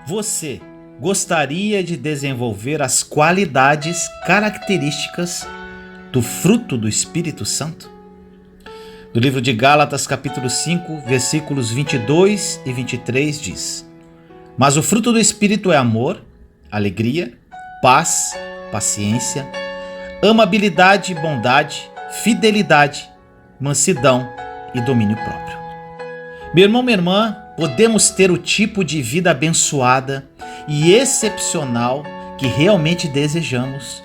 Você gostaria de desenvolver as qualidades características do fruto do Espírito Santo? Do livro de Gálatas, capítulo 5, versículos 22 e 23 diz: Mas o fruto do Espírito é amor, alegria, paz, paciência, amabilidade, bondade, fidelidade, mansidão e domínio próprio. Meu irmão, minha irmã, podemos ter o tipo de vida abençoada e excepcional que realmente desejamos,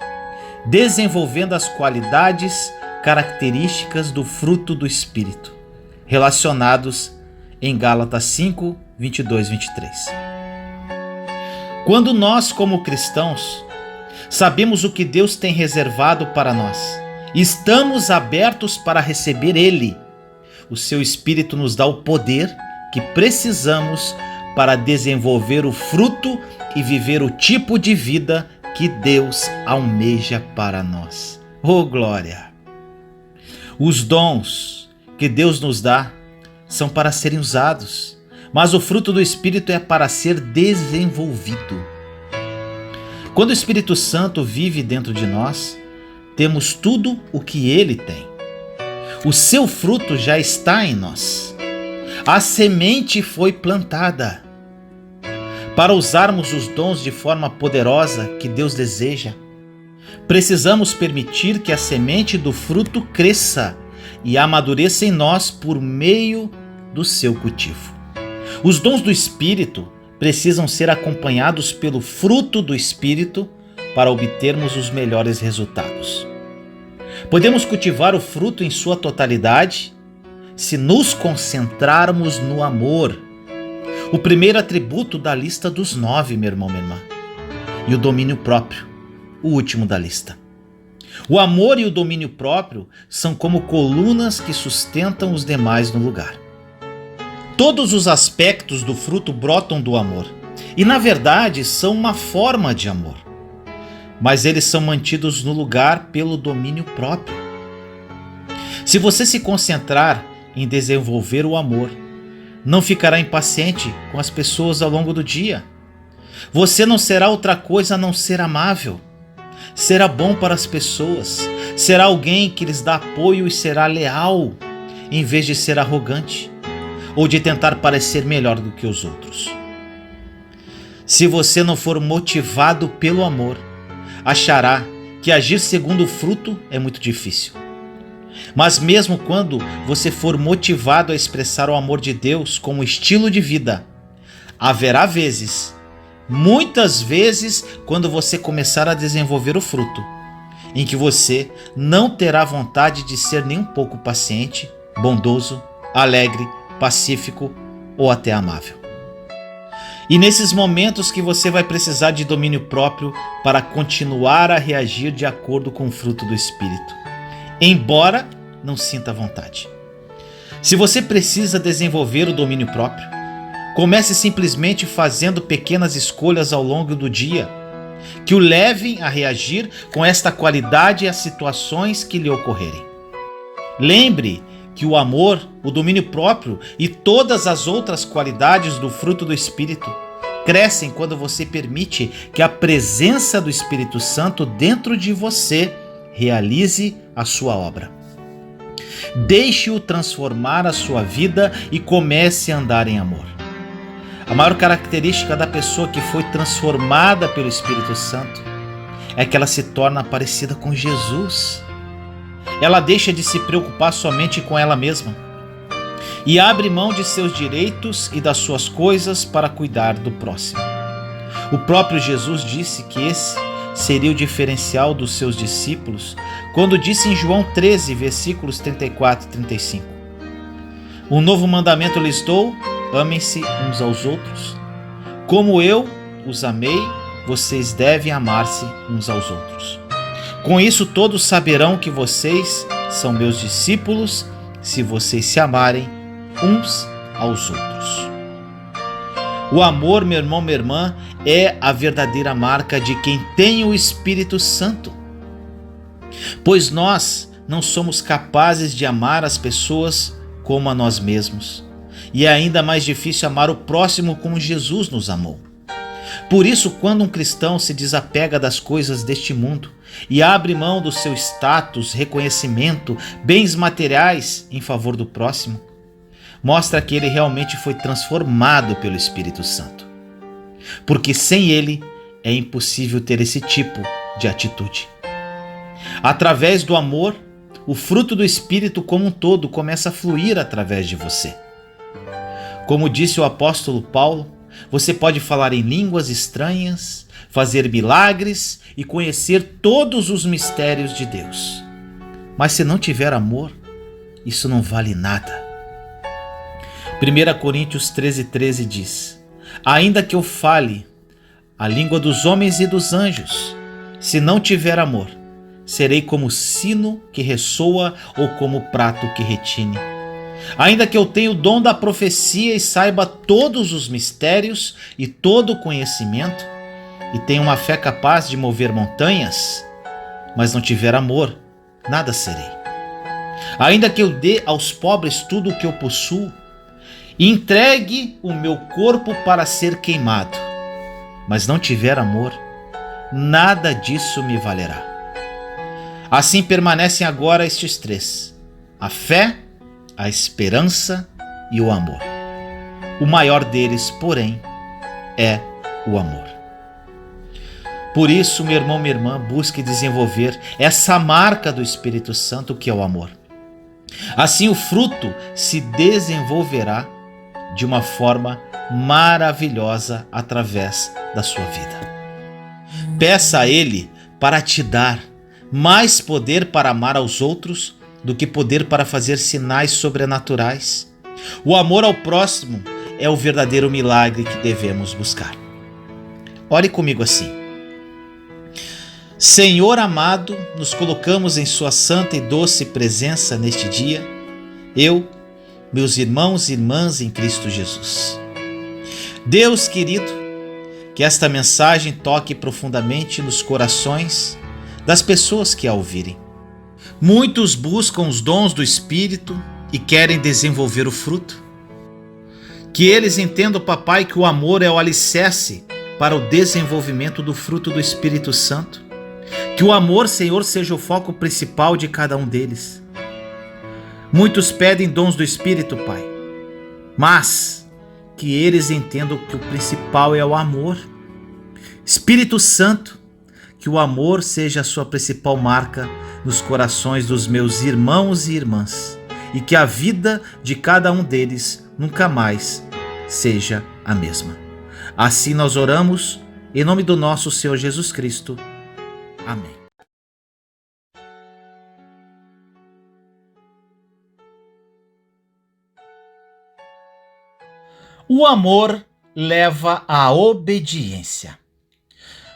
desenvolvendo as qualidades características do fruto do Espírito, relacionados em Gálatas 5, 22 e 23. Quando nós, como cristãos, sabemos o que Deus tem reservado para nós, estamos abertos para receber Ele, o seu Espírito nos dá o poder que precisamos para desenvolver o fruto e viver o tipo de vida que Deus almeja para nós. Oh, glória! Os dons que Deus nos dá são para serem usados, mas o fruto do Espírito é para ser desenvolvido. Quando o Espírito Santo vive dentro de nós, temos tudo o que Ele tem. O seu fruto já está em nós. A semente foi plantada. Para usarmos os dons de forma poderosa que Deus deseja, precisamos permitir que a semente do fruto cresça e amadureça em nós por meio do seu cultivo. Os dons do Espírito precisam ser acompanhados pelo fruto do Espírito para obtermos os melhores resultados. Podemos cultivar o fruto em sua totalidade se nos concentrarmos no amor. O primeiro atributo da lista dos 9, meu irmão, minha irmã. E o domínio próprio, o último da lista. O amor e o domínio próprio são como colunas que sustentam os demais no lugar. Todos os aspectos do fruto brotam do amor e, na verdade, são uma forma de amor. Mas eles são mantidos no lugar pelo domínio próprio. Se você se concentrar em desenvolver o amor, não ficará impaciente com as pessoas ao longo do dia. Você não será outra coisa a não ser amável. Será bom para as pessoas. Será alguém que lhes dá apoio e será leal, em vez de ser arrogante ou de tentar parecer melhor do que os outros. Se você não for motivado pelo amor, achará que agir segundo o fruto é muito difícil. Mas mesmo quando você for motivado a expressar o amor de Deus como estilo de vida, haverá vezes, muitas vezes, quando você começar a desenvolver o fruto, em que você não terá vontade de ser nem um pouco paciente, bondoso, alegre, pacífico ou até amável. E nesses momentos que você vai precisar de domínio próprio para continuar a reagir de acordo com o fruto do Espírito, embora não sinta vontade. Se você precisa desenvolver o domínio próprio, comece simplesmente fazendo pequenas escolhas ao longo do dia que o levem a reagir com esta qualidade às situações que lhe ocorrerem. Lembre que o amor, o domínio próprio e todas as outras qualidades do fruto do Espírito crescem quando você permite que a presença do Espírito Santo dentro de você realize a sua obra. Deixe-o transformar a sua vida e comece a andar em amor. A maior característica da pessoa que foi transformada pelo Espírito Santo é que ela se torna parecida com Jesus. Ela deixa de se preocupar somente com ela mesma e abre mão de seus direitos e das suas coisas para cuidar do próximo. O próprio Jesus disse que esse seria o diferencial dos seus discípulos quando disse em João 13, versículos 34 e 35: Um novo mandamento lhes dou, amem-se uns aos outros. Como eu os amei, vocês devem amar-se uns aos outros. Com isso todos saberão que vocês são meus discípulos, se vocês se amarem uns aos outros. O amor, meu irmão, minha irmã, é a verdadeira marca de quem tem o Espírito Santo. Pois nós não somos capazes de amar as pessoas como a nós mesmos. E é ainda mais difícil amar o próximo como Jesus nos amou. Por isso, quando um cristão se desapega das coisas deste mundo e abre mão do seu status, reconhecimento, bens materiais em favor do próximo, mostra que ele realmente foi transformado pelo Espírito Santo. Porque sem ele é impossível ter esse tipo de atitude. Através do amor, o fruto do Espírito como um todo começa a fluir através de você. Como disse o apóstolo Paulo, você pode falar em línguas estranhas, fazer milagres e conhecer todos os mistérios de Deus. Mas se não tiver amor, isso não vale nada. 1 Coríntios 13:13 diz: ainda que eu fale a língua dos homens e dos anjos, se não tiver amor, serei como sino que ressoa ou como prato que retine. Ainda que eu tenha o dom da profecia e saiba todos os mistérios e todo o conhecimento, e tenha uma fé capaz de mover montanhas, mas não tiver amor, nada serei. Ainda que eu dê aos pobres tudo o que eu possuo, e entregue o meu corpo para ser queimado, mas não tiver amor, nada disso me valerá. Assim permanecem agora estes três: a fé, a esperança e o amor. O maior deles, porém, é o amor. Por isso, meu irmão, minha irmã, busque desenvolver essa marca do Espírito Santo, que é o amor. Assim o fruto se desenvolverá de uma forma maravilhosa através da sua vida. Peça a Ele para te dar mais poder para amar aos outros do que poder para fazer sinais sobrenaturais. O amor ao próximo é o verdadeiro milagre que devemos buscar. Ore comigo assim: Senhor amado, nos colocamos em sua santa e doce presença neste dia, eu, meus irmãos e irmãs em Cristo Jesus. Deus querido, que esta mensagem toque profundamente nos corações das pessoas que a ouvirem. Muitos buscam os dons do Espírito e querem desenvolver o fruto. Que eles entendam, papai, que o amor é o alicerce para o desenvolvimento do fruto do Espírito Santo. Que o amor, Senhor, seja o foco principal de cada um deles. Muitos pedem dons do Espírito, Pai, mas que eles entendam que o principal é o amor. Espírito Santo, que o amor seja a sua principal marca nos corações dos meus irmãos e irmãs, e que a vida de cada um deles nunca mais seja a mesma. Assim nós oramos, em nome do nosso Senhor Jesus Cristo. Amém. O amor leva à obediência.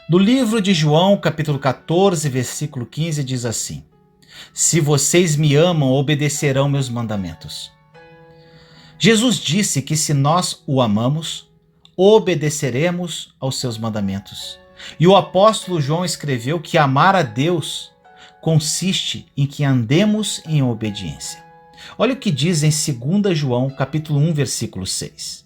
No livro de João, capítulo 14, versículo 15, diz assim: se vocês me amam, obedecerão meus mandamentos. Jesus disse que se nós o amamos, obedeceremos aos seus mandamentos. E o apóstolo João escreveu que amar a Deus consiste em que andemos em obediência. Olha o que diz em 2 João, capítulo 1, versículo 6.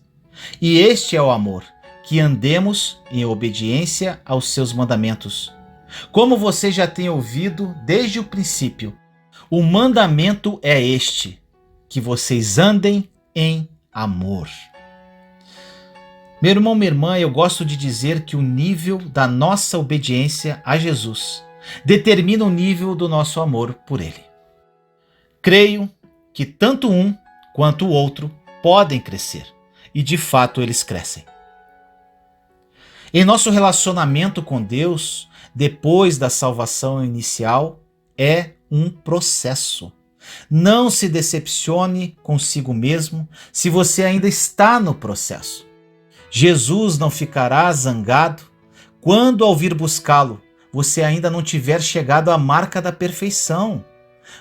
E este é o amor, que andemos em obediência aos seus mandamentos. Como você já tem ouvido desde o princípio, o mandamento é este, que vocês andem em amor. Meu irmão, minha irmã, eu gosto de dizer que o nível da nossa obediência a Jesus determina o nível do nosso amor por Ele. Creio que tanto um quanto o outro podem crescer, e de fato eles crescem. Em nosso relacionamento com Deus, depois da salvação inicial, é um processo. Não se decepcione consigo mesmo se você ainda está no processo. Jesus não ficará zangado quando, ao vir buscá-lo, você ainda não tiver chegado à marca da perfeição,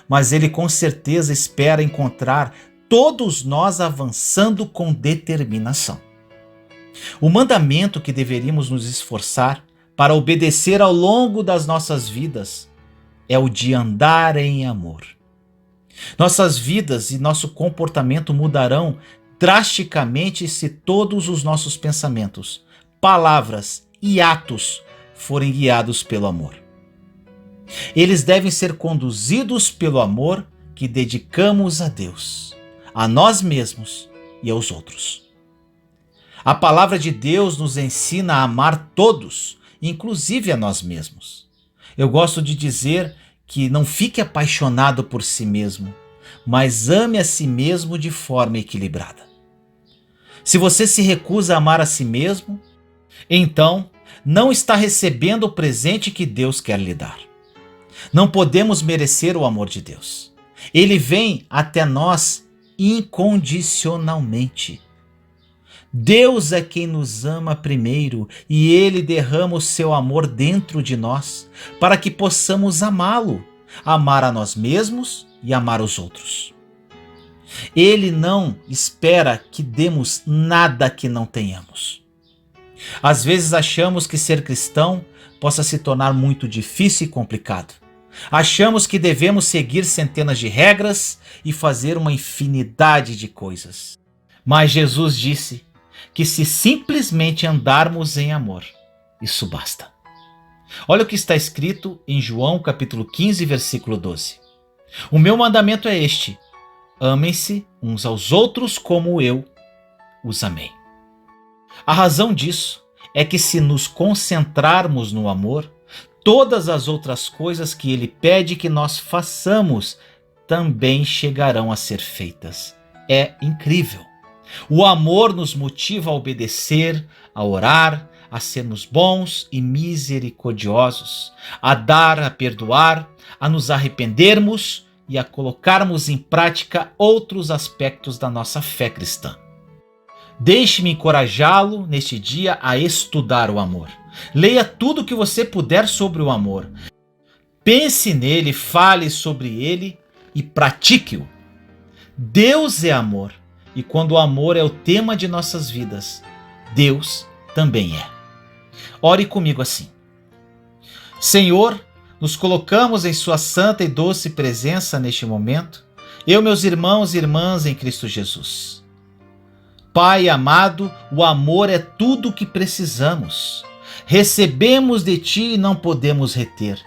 mas Ele com certeza espera encontrar todos nós avançando com determinação. O mandamento que deveríamos nos esforçar para obedecer ao longo das nossas vidas é o de andar em amor. Nossas vidas e nosso comportamento mudarão drasticamente se todos os nossos pensamentos, palavras e atos forem guiados pelo amor. Eles devem ser conduzidos pelo amor que dedicamos a Deus, a nós mesmos e aos outros. A palavra de Deus nos ensina a amar todos, inclusive a nós mesmos. Eu gosto de dizer que não fique apaixonado por si mesmo, mas ame a si mesmo de forma equilibrada. Se você se recusa a amar a si mesmo, então não está recebendo o presente que Deus quer lhe dar. Não podemos merecer o amor de Deus. Ele vem até nós incondicionalmente. Deus é quem nos ama primeiro e Ele derrama o seu amor dentro de nós para que possamos amá-lo, amar a nós mesmos e amar os outros. Ele não espera que demos nada que não tenhamos. Às vezes achamos que ser cristão possa se tornar muito difícil e complicado. Achamos que devemos seguir centenas de regras e fazer uma infinidade de coisas. Mas Jesus disse que se simplesmente andarmos em amor, isso basta. Olha o que está escrito em João capítulo 15, versículo 12. O meu mandamento é este: amem-se uns aos outros como eu os amei. A razão disso é que se nos concentrarmos no amor, todas as outras coisas que ele pede que nós façamos também chegarão a ser feitas. É incrível. O amor nos motiva a obedecer, a orar, a sermos bons e misericordiosos, a dar, a perdoar, a nos arrependermos e a colocarmos em prática outros aspectos da nossa fé cristã. Deixe-me encorajá-lo neste dia a estudar o amor. Leia tudo o que você puder sobre o amor. Pense nele, fale sobre ele e pratique-o. Deus é amor, e quando o amor é o tema de nossas vidas, Deus também é. Ore comigo assim: Senhor, nos colocamos em sua santa e doce presença neste momento, eu, meus irmãos e irmãs em Cristo Jesus. Pai amado, o amor é tudo o que precisamos. Recebemos de Ti e não podemos reter.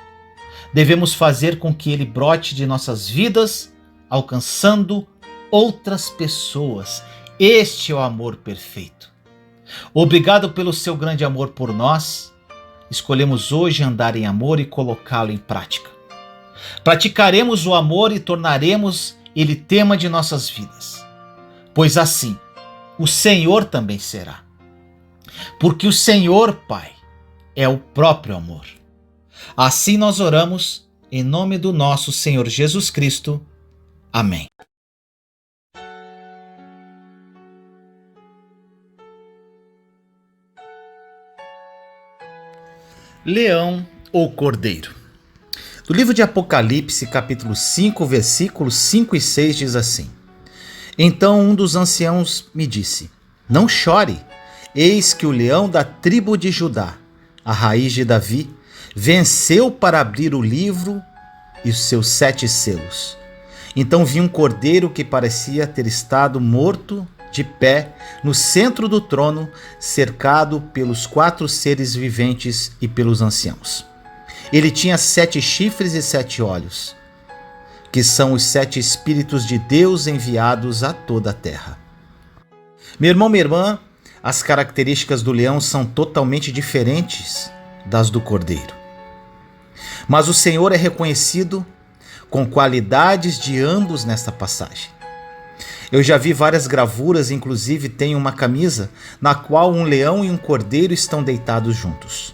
Devemos fazer com que Ele brote de nossas vidas, alcançando outras pessoas. Este é o amor perfeito. Obrigado pelo seu grande amor por nós. Escolhemos hoje andar em amor e colocá-lo em prática. Praticaremos o amor e tornaremos ele tema de nossas vidas. Pois assim, o Senhor também será. Porque o Senhor, Pai, é o próprio amor. Assim nós oramos em nome do nosso Senhor Jesus Cristo. Amém. Leão ou cordeiro? No livro de Apocalipse, capítulo 5, versículos 5 e 6 diz assim: Então um dos anciãos me disse: Não chore, eis que o leão da tribo de Judá, a raiz de Davi, venceu para abrir o livro e os seus 7 selos. Então vi um cordeiro que parecia ter estado morto, de pé, no centro do trono, cercado pelos 4 seres viventes e pelos anciãos. Ele tinha 7 chifres e 7 olhos, que são os 7 Espíritos de Deus enviados a toda a terra. Meu irmão, minha irmã, as características do leão são totalmente diferentes das do cordeiro. Mas o Senhor é reconhecido com qualidades de ambos nesta passagem. Eu já vi várias gravuras, inclusive tenho uma camisa na qual um leão e um cordeiro estão deitados juntos.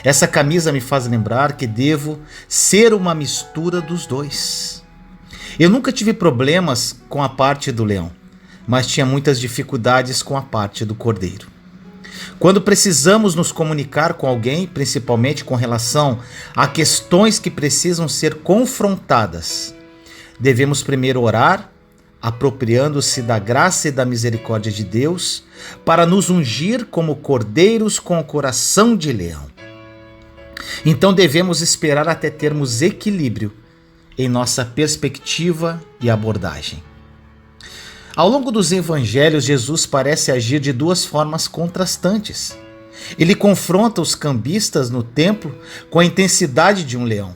Essa camisa me faz lembrar que devo ser uma mistura dos dois. Eu nunca tive problemas com a parte do leão, mas tinha muitas dificuldades com a parte do cordeiro. Quando precisamos nos comunicar com alguém, principalmente com relação a questões que precisam ser confrontadas, devemos primeiro orar, apropriando-se da graça e da misericórdia de Deus, para nos ungir como cordeiros com o coração de leão. Então devemos esperar até termos equilíbrio em nossa perspectiva e abordagem. Ao longo dos evangelhos, Jesus parece agir de 2 formas contrastantes. Ele confronta os cambistas no templo com a intensidade de um leão,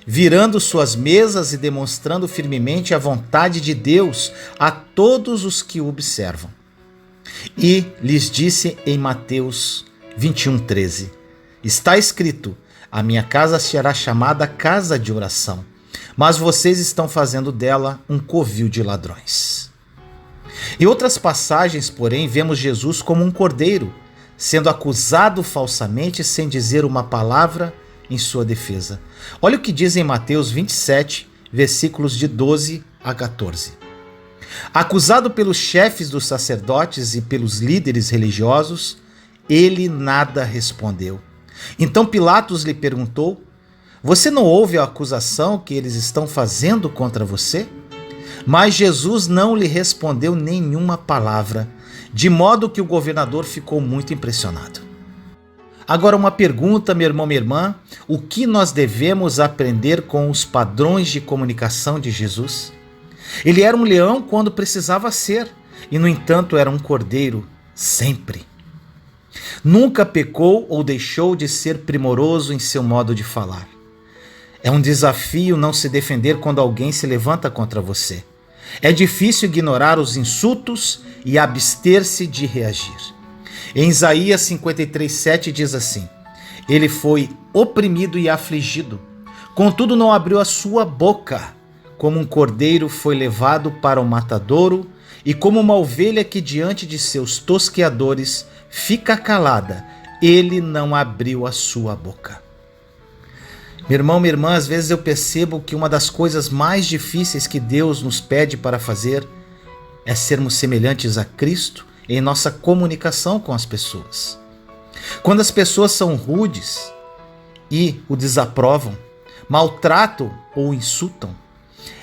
virando suas mesas e demonstrando firmemente a vontade de Deus a todos os que o observam. E lhes disse em Mateus 21:13: Está escrito: a minha casa será chamada casa de oração, mas vocês estão fazendo dela um covil de ladrões. Em outras passagens, porém, vemos Jesus como um cordeiro, sendo acusado falsamente sem dizer uma palavra em sua defesa. Olha o que diz em Mateus 27, versículos de 12 a 14. Acusado pelos chefes dos sacerdotes e pelos líderes religiosos, ele nada respondeu. Então Pilatos lhe perguntou: Você não ouve a acusação que eles estão fazendo contra você? Mas Jesus não lhe respondeu nenhuma palavra, de modo que o governador ficou muito impressionado. Agora uma pergunta, meu irmão, minha irmã: o que nós devemos aprender com os padrões de comunicação de Jesus? Ele era um leão quando precisava ser, e no entanto era um cordeiro sempre. Nunca pecou ou deixou de ser primoroso em seu modo de falar. É um desafio não se defender quando alguém se levanta contra você. É difícil ignorar os insultos e abster-se de reagir. Em Isaías 53:7 diz assim: Ele foi oprimido e afligido, contudo não abriu a sua boca. Como um cordeiro foi levado para o matadouro, e como uma ovelha que diante de seus tosqueadores fica calada, ele não abriu a sua boca. Meu irmão, minha irmã, às vezes eu percebo que uma das coisas mais difíceis que Deus nos pede para fazer é sermos semelhantes a Cristo em nossa comunicação com as pessoas. Quando as pessoas são rudes e o desaprovam, maltratam ou insultam,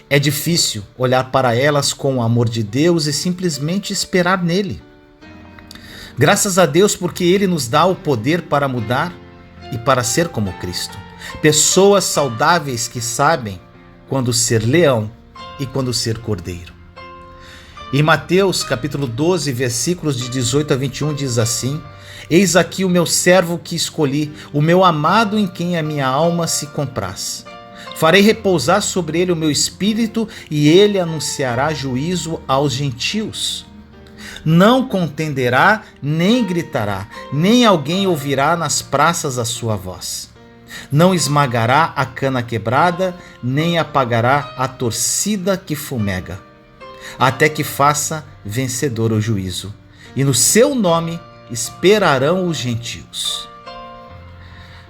é difícil olhar para elas com o amor de Deus e simplesmente esperar nele. Graças a Deus, porque Ele nos dá o poder para mudar e para ser como Cristo. Pessoas saudáveis que sabem quando ser leão e quando ser cordeiro. Em Mateus capítulo 12, versículos de 18 a 21 diz assim: Eis aqui o meu servo que escolhi, o meu amado em quem a minha alma se compraz. Farei repousar sobre ele o meu espírito e ele anunciará juízo aos gentios. Não contenderá, nem gritará, nem alguém ouvirá nas praças a sua voz. Não esmagará a cana quebrada, nem apagará a torcida que fumega, até que faça vencedor o juízo. E no seu nome esperarão os gentios.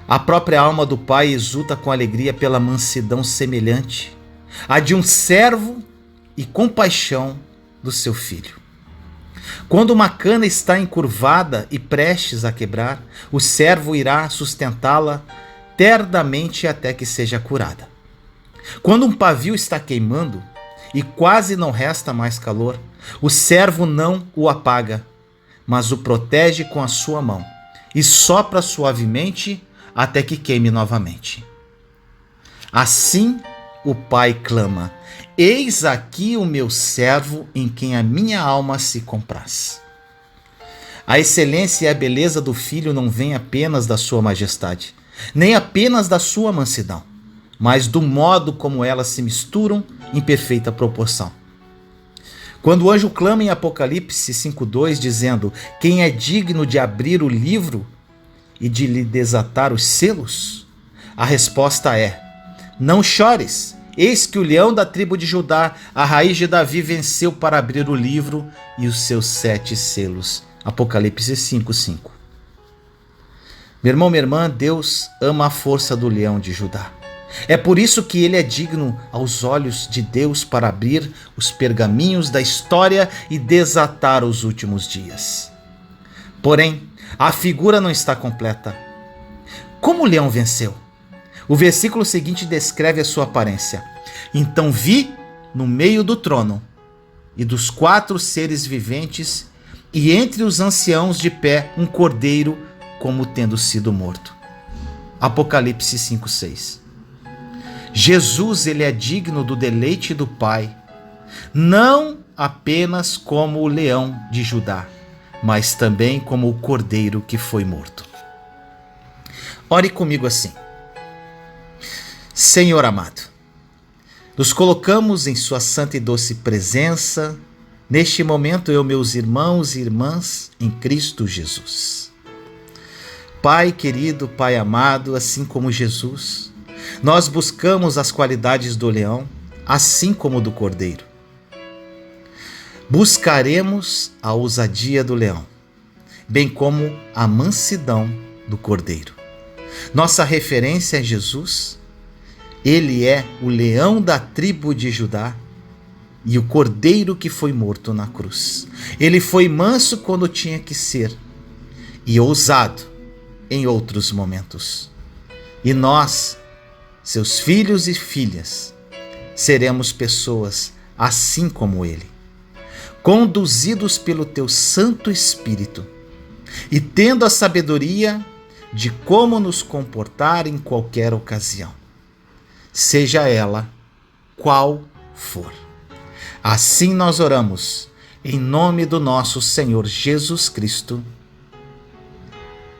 A própria alma do Pai exulta com alegria pela mansidão semelhante à de um servo e compaixão do seu filho. Quando uma cana está encurvada e prestes a quebrar, o servo irá sustentá-la ternamente até que seja curada. Quando um pavio está queimando e quase não resta mais calor, o servo não o apaga, mas o protege com a sua mão e sopra suavemente até que queime novamente. Assim o Pai clama: Eis aqui o meu servo em quem a minha alma se compraz. A excelência e a beleza do Filho não vêm apenas da sua majestade, nem apenas da sua mansidão, mas do modo como elas se misturam em perfeita proporção. Quando o anjo clama em Apocalipse 5:2, dizendo: Quem é digno de abrir o livro e de lhe desatar os selos? A resposta é: Não chores, eis que o leão da tribo de Judá, a raiz de Davi, venceu para abrir o livro e os seus 7 selos. Apocalipse 5:5. Meu irmão, minha irmã, Deus ama a força do leão de Judá. É por isso que ele é digno aos olhos de Deus para abrir os pergaminhos da história e desatar os últimos dias. Porém, a figura não está completa. Como o leão venceu? O versículo seguinte descreve a sua aparência. Então vi no meio do trono e dos 4 seres viventes e entre os anciãos de pé um cordeiro como tendo sido morto. Apocalipse 5:6. Jesus, ele é digno do deleite do Pai, não apenas como o leão de Judá, mas também como o cordeiro que foi morto. Ore comigo assim: Senhor amado, nos colocamos em sua santa e doce presença. Neste momento, eu, meus irmãos e irmãs em Cristo Jesus. Pai querido, Pai amado, assim como Jesus, nós buscamos as qualidades do leão, assim como do cordeiro. Buscaremos a ousadia do leão, bem como a mansidão do cordeiro. Nossa referência é Jesus. Ele é o leão da tribo de Judá e o cordeiro que foi morto na cruz. Ele foi manso quando tinha que ser e ousado em outros momentos. E nós, seus filhos e filhas, seremos pessoas assim como ele, conduzidos pelo teu Santo Espírito e tendo a sabedoria de como nos comportar em qualquer ocasião, seja ela qual for. Assim nós oramos, em nome do nosso Senhor Jesus Cristo.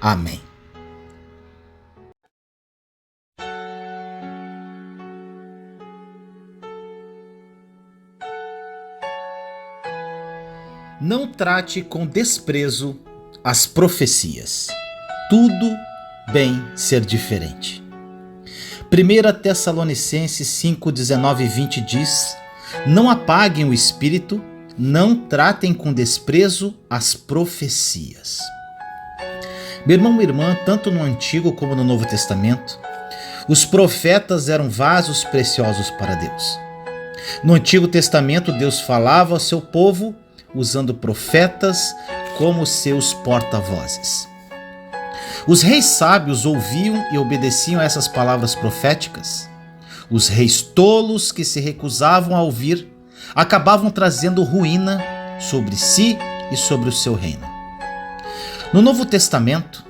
Amém. Não trate com desprezo as profecias. Tudo bem ser diferente. 1 Tessalonicenses 5, 19 e 20 diz: não apaguem o espírito, não tratem com desprezo as profecias. Meu irmão, minha irmã, tanto no Antigo como no Novo Testamento, os profetas eram vasos preciosos para Deus. No Antigo Testamento, Deus falava ao seu povo usando profetas como seus porta-vozes. Os reis sábios ouviam e obedeciam a essas palavras proféticas. Os reis tolos que se recusavam a ouvir acabavam trazendo ruína sobre si e sobre o seu reino. No Novo Testamento,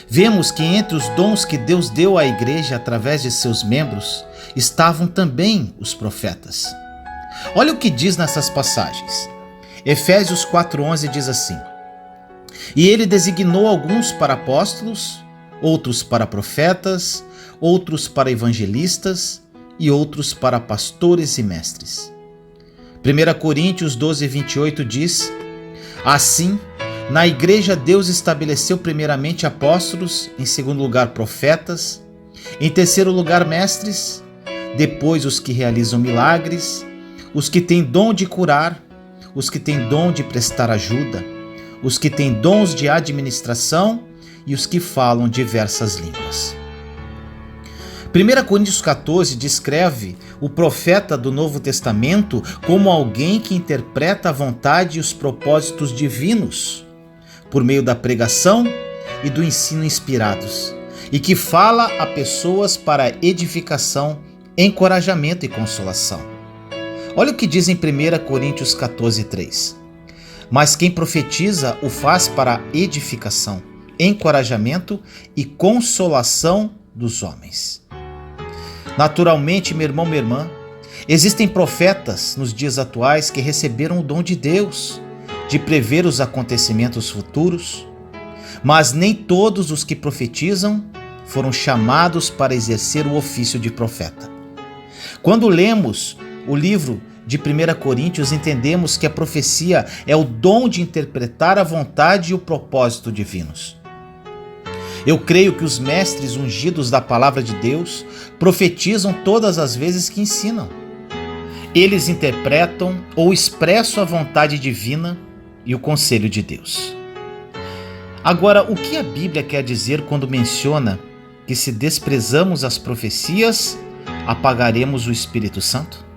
vemos que entre os dons que Deus deu à igreja através de seus membros estavam também os profetas. Olha o que diz nessas passagens. Efésios 4,11 diz assim: e ele designou alguns para apóstolos, outros para profetas, outros para evangelistas e outros para pastores e mestres. 1 Coríntios 12:28 diz: assim, na igreja Deus estabeleceu primeiramente apóstolos, em segundo lugar profetas, em terceiro lugar mestres, depois os que realizam milagres, os que têm dom de curar, os que têm dom de prestar ajuda, os que têm dons de administração e os que falam diversas línguas. 1 Coríntios 14 descreve o profeta do Novo Testamento como alguém que interpreta a vontade e os propósitos divinos por meio da pregação e do ensino inspirados, e que fala a pessoas para edificação, encorajamento e consolação. Olha o que diz em 1 Coríntios 14:3. Mas quem profetiza o faz para edificação, encorajamento e consolação dos homens. Naturalmente, meu irmão, minha irmã, existem profetas nos dias atuais que receberam o dom de Deus de prever os acontecimentos futuros, mas nem todos os que profetizam foram chamados para exercer o ofício de profeta. Quando lemos o livro de 1 Coríntios, entendemos que a profecia é o dom de interpretar a vontade e o propósito divinos. Eu creio que os mestres ungidos da palavra de Deus profetizam todas as vezes que ensinam. Eles interpretam ou expressam a vontade divina e o conselho de Deus. Agora, o que a Bíblia quer dizer quando menciona que se desprezamos as profecias, apagaremos o Espírito Santo?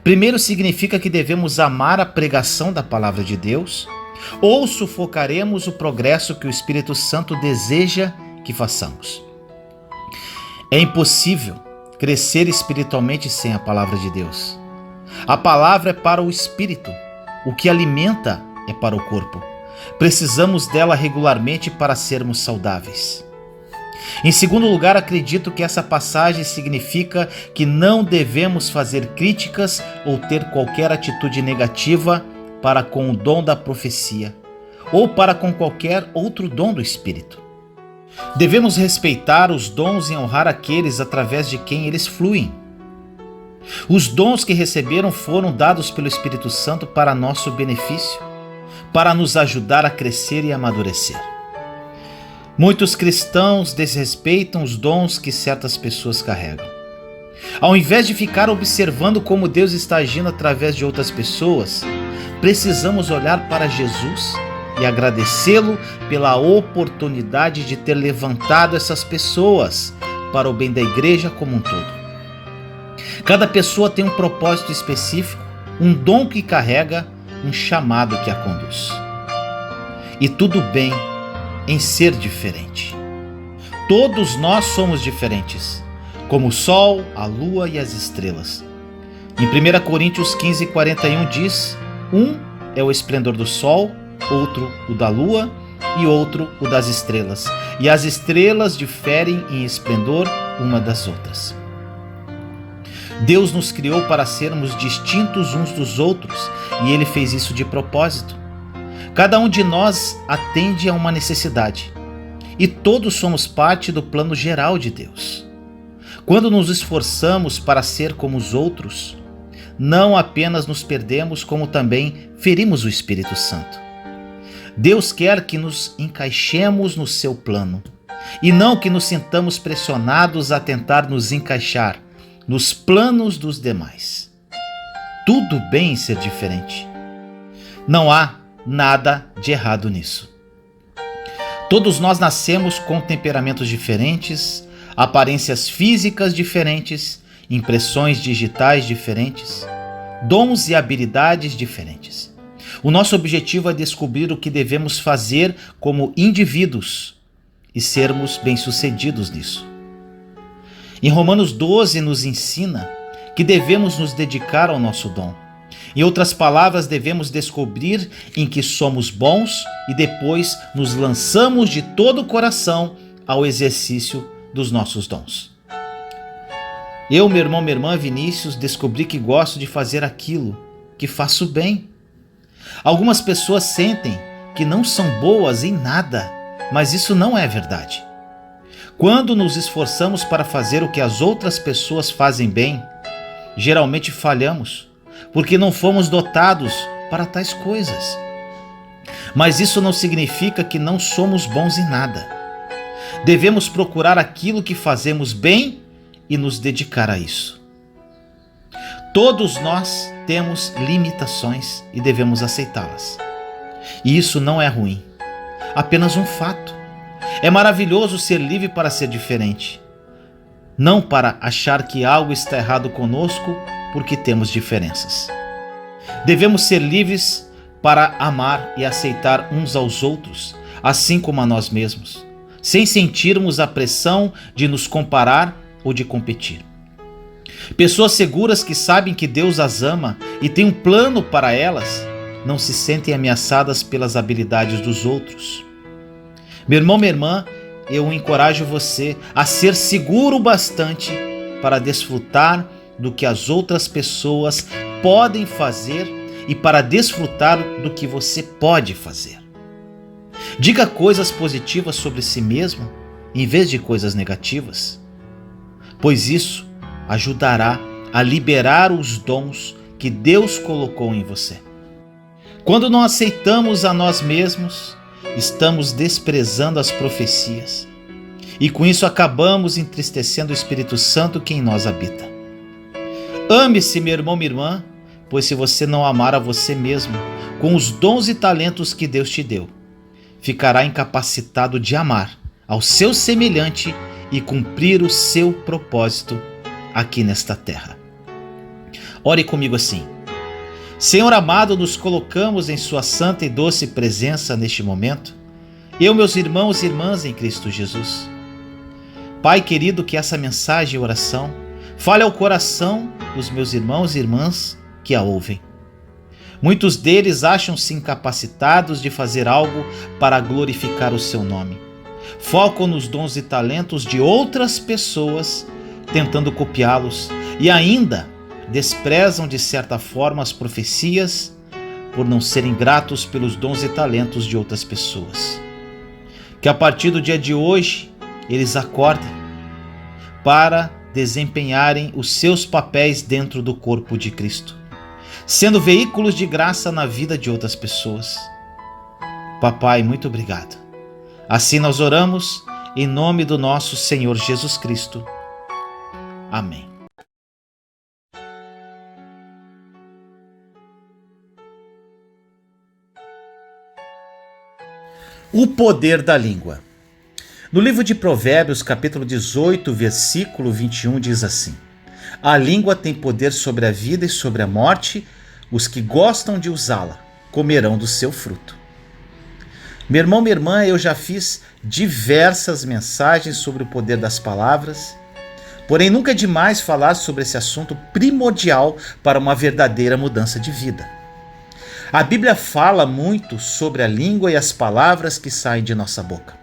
Primeiro, significa que devemos amar a pregação da palavra de Deus, ou sufocaremos o progresso que o Espírito Santo deseja que façamos. É impossível crescer espiritualmente sem a palavra de Deus. A palavra é para o espírito, o que alimenta é para o corpo. Precisamos dela regularmente para sermos saudáveis. Em segundo lugar, acredito que essa passagem significa que não devemos fazer críticas ou ter qualquer atitude negativa para com o dom da profecia ou para com qualquer outro dom do Espírito. Devemos respeitar os dons e honrar aqueles através de quem eles fluem. Os dons que receberam foram dados pelo Espírito Santo para nosso benefício, para nos ajudar a crescer e amadurecer. Muitos cristãos desrespeitam os dons que certas pessoas carregam. Ao invés de ficar observando como Deus está agindo através de outras pessoas, precisamos olhar para Jesus e agradecê-lo pela oportunidade de ter levantado essas pessoas para o bem da igreja como um todo. Cada pessoa tem um propósito específico, um dom que carrega, um chamado que a conduz. E tudo bem em ser diferente. Todos nós somos diferentes, como o sol, a lua e as estrelas. Em 1 Coríntios 15:41 diz: um é o esplendor do sol, outro o da lua e outro o das estrelas. E as estrelas diferem em esplendor uma das outras. Deus nos criou para sermos distintos uns dos outros e Ele fez isso de propósito. Cada um de nós atende a uma necessidade e todos somos parte do plano geral de Deus. Quando nos esforçamos para ser como os outros, não apenas nos perdemos, como também ferimos o Espírito Santo. Deus quer que nos encaixemos no seu plano e não que nos sintamos pressionados a tentar nos encaixar nos planos dos demais. Tudo bem em ser diferente. Não há nada de errado nisso. Todos nós nascemos com temperamentos diferentes, aparências físicas diferentes, impressões digitais diferentes, dons e habilidades diferentes. O nosso objetivo é descobrir o que devemos fazer como indivíduos e sermos bem-sucedidos nisso. Em Romanos 12 nos ensina que devemos nos dedicar ao nosso dom. Em outras palavras, devemos descobrir em que somos bons e depois nos lançamos de todo o coração ao exercício dos nossos dons. Eu, meu irmão, minha irmã Vinícius, descobri que gosto de fazer aquilo que faço bem. Algumas pessoas sentem que não são boas em nada, mas isso não é verdade. Quando nos esforçamos para fazer o que as outras pessoas fazem bem, geralmente falhamos, porque não fomos dotados para tais coisas. Mas isso não significa que não somos bons em nada. Devemos procurar aquilo que fazemos bem e nos dedicar a isso. Todos nós temos limitações e devemos aceitá-las. E isso não é ruim, apenas um fato. É maravilhoso ser livre para ser diferente, não para achar que algo está errado conosco porque temos diferenças. Devemos ser livres para amar e aceitar uns aos outros, assim como a nós mesmos, sem sentirmos a pressão de nos comparar ou de competir. Pessoas seguras que sabem que Deus as ama e tem um plano para elas, não se sentem ameaçadas pelas habilidades dos outros. Meu irmão, minha irmã, eu encorajo você a ser seguro bastante para desfrutar do que as outras pessoas podem fazer e para desfrutar do que você pode fazer. Diga coisas positivas sobre si mesmo em vez de coisas negativas, pois isso ajudará a liberar os dons que Deus colocou em você. Quando não aceitamos a nós mesmos, estamos desprezando as profecias e com isso acabamos entristecendo o Espírito Santo que em nós habita. Ame-se, meu irmão, minha irmã, pois se você não amar a você mesmo com os dons e talentos que Deus te deu, ficará incapacitado de amar ao seu semelhante e cumprir o seu propósito aqui nesta terra. Ore comigo assim: Senhor amado, nos colocamos em sua santa e doce presença neste momento, eu, meus irmãos e irmãs em Cristo Jesus. Pai querido, que essa mensagem e oração fale ao coração dos meus irmãos e irmãs que a ouvem. Muitos deles acham-se incapacitados de fazer algo para glorificar o seu nome. Focam nos dons e talentos de outras pessoas, tentando copiá-los, e ainda desprezam de certa forma as profecias por não serem gratos pelos dons e talentos de outras pessoas. Que a partir do dia de hoje eles acordem para desempenharem os seus papéis dentro do corpo de Cristo, sendo veículos de graça na vida de outras pessoas. Papai, muito obrigado. Assim nós oramos em nome do nosso Senhor Jesus Cristo. Amém. O poder da língua. No livro de Provérbios, capítulo 18, versículo 21, diz assim: A língua tem poder sobre a vida e sobre a morte, os que gostam de usá-la comerão do seu fruto. Meu irmão, minha irmã, eu já fiz diversas mensagens sobre o poder das palavras, porém nunca é demais falar sobre esse assunto primordial para uma verdadeira mudança de vida. A Bíblia fala muito sobre a língua e as palavras que saem de nossa boca.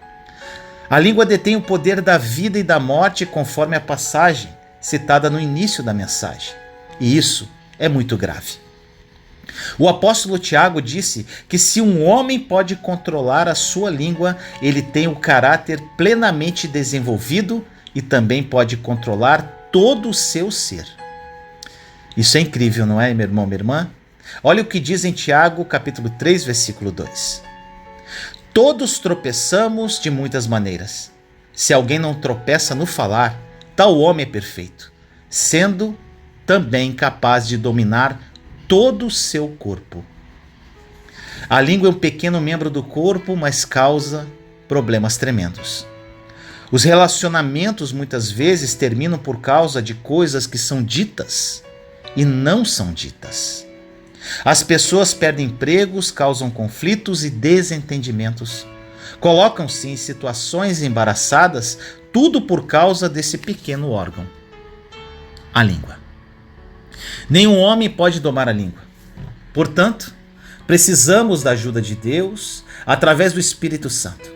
A língua detém o poder da vida e da morte, conforme a passagem citada no início da mensagem. E isso é muito grave. O apóstolo Tiago disse que se um homem pode controlar a sua língua, ele tem o caráter plenamente desenvolvido e também pode controlar todo o seu ser. Isso é incrível, não é, meu irmão, minha irmã? Olha o que diz em Tiago, capítulo 3, versículo 2. Todos tropeçamos de muitas maneiras. Se alguém não tropeça no falar, tal homem é perfeito, sendo também capaz de dominar todo o seu corpo. A língua é um pequeno membro do corpo, mas causa problemas tremendos. Os relacionamentos muitas vezes terminam por causa de coisas que são ditas e não são ditas. As pessoas perdem empregos, causam conflitos e desentendimentos. Colocam-se em situações embaraçadas, tudo por causa desse pequeno órgão, a língua. Nenhum homem pode domar a língua. Portanto, precisamos da ajuda de Deus através do Espírito Santo.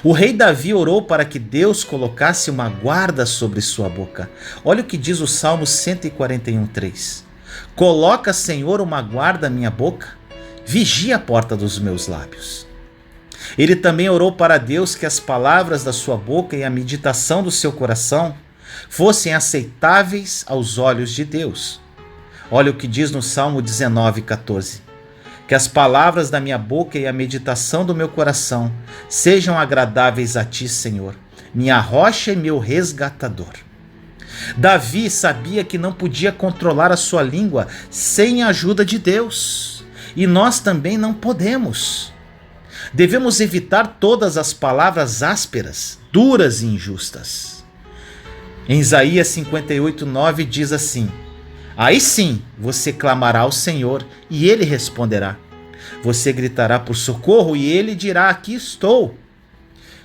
O rei Davi orou para que Deus colocasse uma guarda sobre sua boca. Olha o que diz o Salmo 141:3. Coloca, Senhor, uma guarda à minha boca, vigia a porta dos meus lábios. Ele também orou para Deus que as palavras da sua boca e a meditação do seu coração fossem aceitáveis aos olhos de Deus. Olha o que diz no Salmo 19:14. Que as palavras da minha boca e a meditação do meu coração sejam agradáveis a ti, Senhor, minha rocha e meu resgatador. Davi sabia que não podia controlar a sua língua sem a ajuda de Deus. E nós também não podemos. Devemos evitar todas as palavras ásperas, duras e injustas. Em Isaías 58:9 diz assim: Aí sim você clamará ao Senhor e ele responderá. Você gritará por socorro e ele dirá: aqui estou.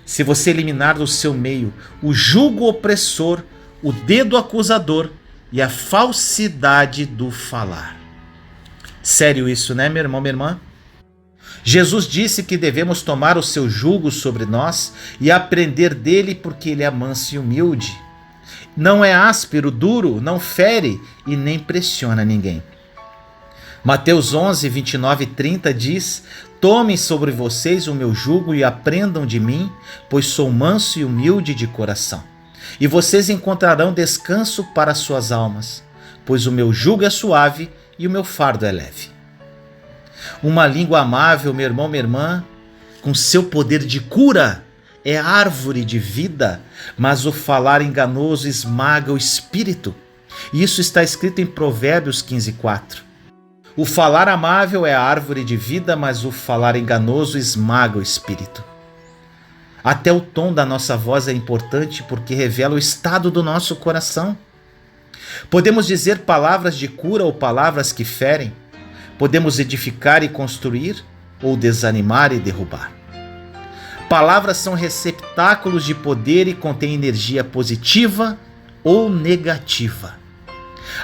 Se você eliminar do seu meio o jugo opressor, o dedo acusador e a falsidade do falar. Sério isso, né, meu irmão, minha irmã? Jesus disse que devemos tomar o seu jugo sobre nós e aprender dele, porque ele é manso e humilde. Não é áspero, duro, não fere e nem pressiona ninguém. Mateus 11, 29 e 30 diz: Tomem sobre vocês o meu jugo e aprendam de mim, pois sou manso e humilde de coração. E vocês encontrarão descanso para suas almas, pois o meu jugo é suave e o meu fardo é leve. Uma língua amável, meu irmão, minha irmã, com seu poder de cura, é árvore de vida, mas o falar enganoso esmaga o espírito. Isso está escrito em Provérbios 15:4. O falar amável é a árvore de vida, mas o falar enganoso esmaga o espírito. Até o tom da nossa voz é importante porque revela o estado do nosso coração. Podemos dizer palavras de cura ou palavras que ferem. Podemos edificar e construir ou desanimar e derrubar. Palavras são receptáculos de poder e contêm energia positiva ou negativa.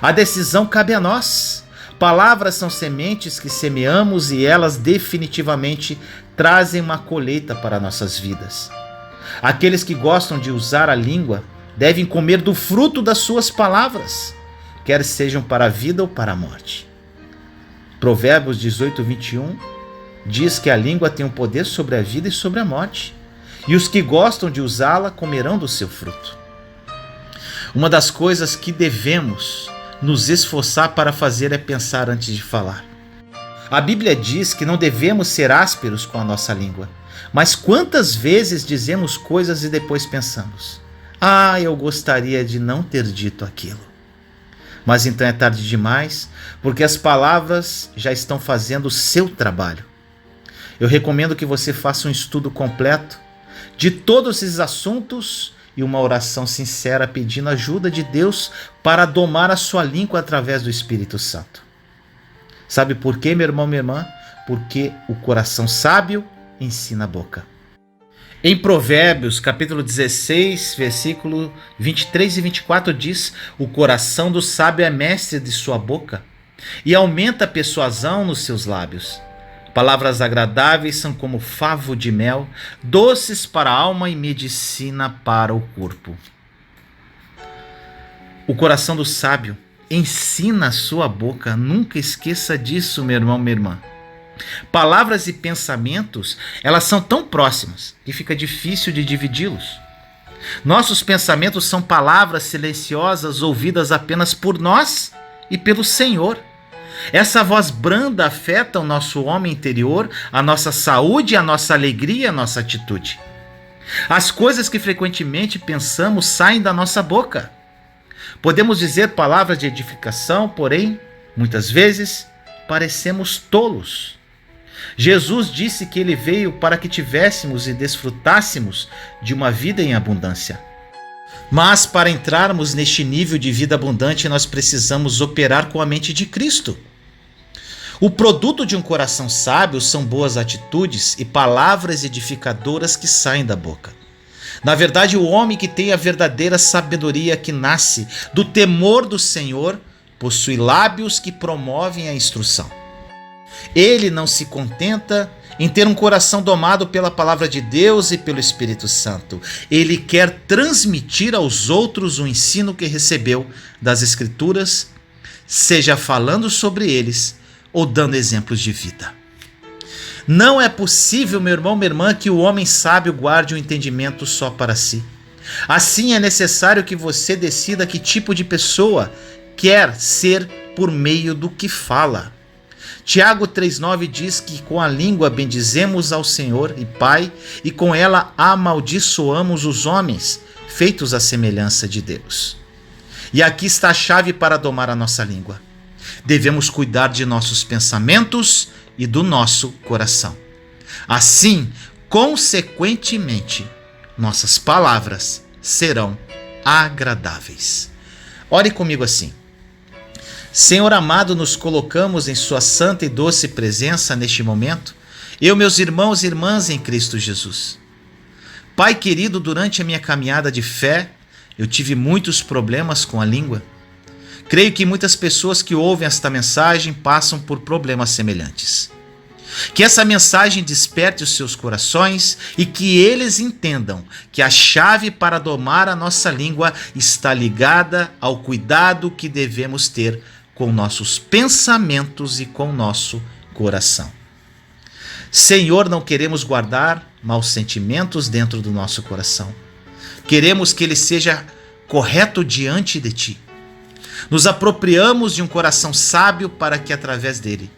A decisão cabe a nós. Palavras são sementes que semeamos e elas definitivamente trazem uma colheita para nossas vidas. Aqueles que gostam de usar a língua devem comer do fruto das suas palavras, quer sejam para a vida ou para a morte. Provérbios 18:21 diz que a língua tem um poder sobre a vida e sobre a morte. e os que gostam de usá-la comerão do seu fruto. Uma das coisas que devemos nos esforçar para fazer é pensar antes de falar. A Bíblia diz que não devemos ser ásperos com a nossa língua, mas quantas vezes dizemos coisas e depois pensamos: ah, eu gostaria de não ter dito aquilo. Mas então é tarde demais, porque as palavras já estão fazendo o seu trabalho. Eu recomendo que você faça um estudo completo de todos esses assuntos e uma oração sincera pedindo ajuda de Deus para domar a sua língua através do Espírito Santo. Sabe por quê, meu irmão, minha irmã? Porque o coração sábio ensina a boca. Em Provérbios, capítulo 16, versículo 23 e 24 diz: o coração do sábio é mestre de sua boca e aumenta a persuasão nos seus lábios. Palavras agradáveis são como favo de mel, doces para a alma e medicina para o corpo. O coração do sábio ensina a sua boca. Nunca esqueça disso, meu irmão, minha irmã. Palavras e pensamentos, elas são tão próximas que fica difícil de dividi-los. Nossos pensamentos são palavras silenciosas ouvidas apenas por nós e pelo Senhor. Essa voz branda afeta o nosso homem interior, a nossa saúde, a nossa alegria, a nossa atitude. As coisas que frequentemente pensamos saem da nossa boca. Podemos dizer palavras de edificação, porém, muitas vezes, parecemos tolos. Jesus disse que ele veio para que tivéssemos e desfrutássemos de uma vida em abundância. Mas para entrarmos neste nível de vida abundante, nós precisamos operar com a mente de Cristo. O produto de um coração sábio são boas atitudes e palavras edificadoras que saem da boca. Na verdade, o homem que tem a verdadeira sabedoria que nasce do temor do Senhor possui lábios que promovem a instrução. Ele não se contenta em ter um coração domado pela palavra de Deus e pelo Espírito Santo. Ele quer transmitir aos outros o ensino que recebeu das Escrituras, seja falando sobre eles ou dando exemplos de vida. Não é possível, meu irmão, minha irmã, que o homem sábio guarde o entendimento só para si. Assim, é necessário que você decida que tipo de pessoa quer ser por meio do que fala. Tiago 3,9 diz que com a língua bendizemos ao Senhor e Pai, e com ela amaldiçoamos os homens, feitos à semelhança de Deus. E aqui está a chave para domar a nossa língua. Devemos cuidar de nossos pensamentos e do nosso coração. Assim, consequentemente, nossas palavras serão agradáveis. Ore comigo assim: Senhor amado, nos colocamos em sua santa e doce presença neste momento, eu, meus irmãos e irmãs em Cristo Jesus. Pai querido, durante a minha caminhada de fé, eu tive muitos problemas com a língua. Creio que muitas pessoas que ouvem esta mensagem passam por problemas semelhantes. Que essa mensagem desperte os seus corações e que eles entendam que a chave para domar a nossa língua está ligada ao cuidado que devemos ter com nossos pensamentos e com nosso coração. Senhor, não queremos guardar maus sentimentos dentro do nosso coração. Queremos que ele seja correto diante de ti. Nos apropriamos de um coração sábio para que, através dele,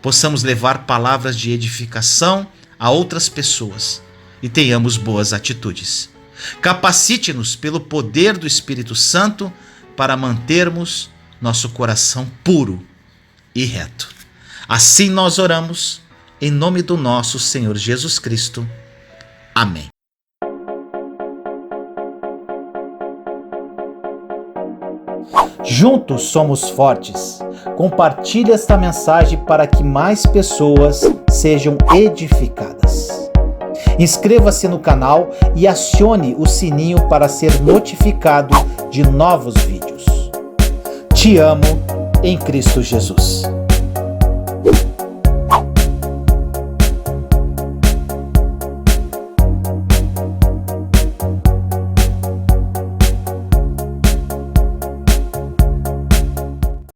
possamos levar palavras de edificação a outras pessoas e tenhamos boas atitudes. Capacite-nos pelo poder do Espírito Santo para mantermos nosso coração puro e reto. Assim nós oramos, em nome do nosso Senhor Jesus Cristo. Amém. Juntos somos fortes. Compartilhe esta mensagem para que mais pessoas sejam edificadas. Inscreva-se no canal e acione o sininho para ser notificado de novos vídeos. Te amo em Cristo Jesus.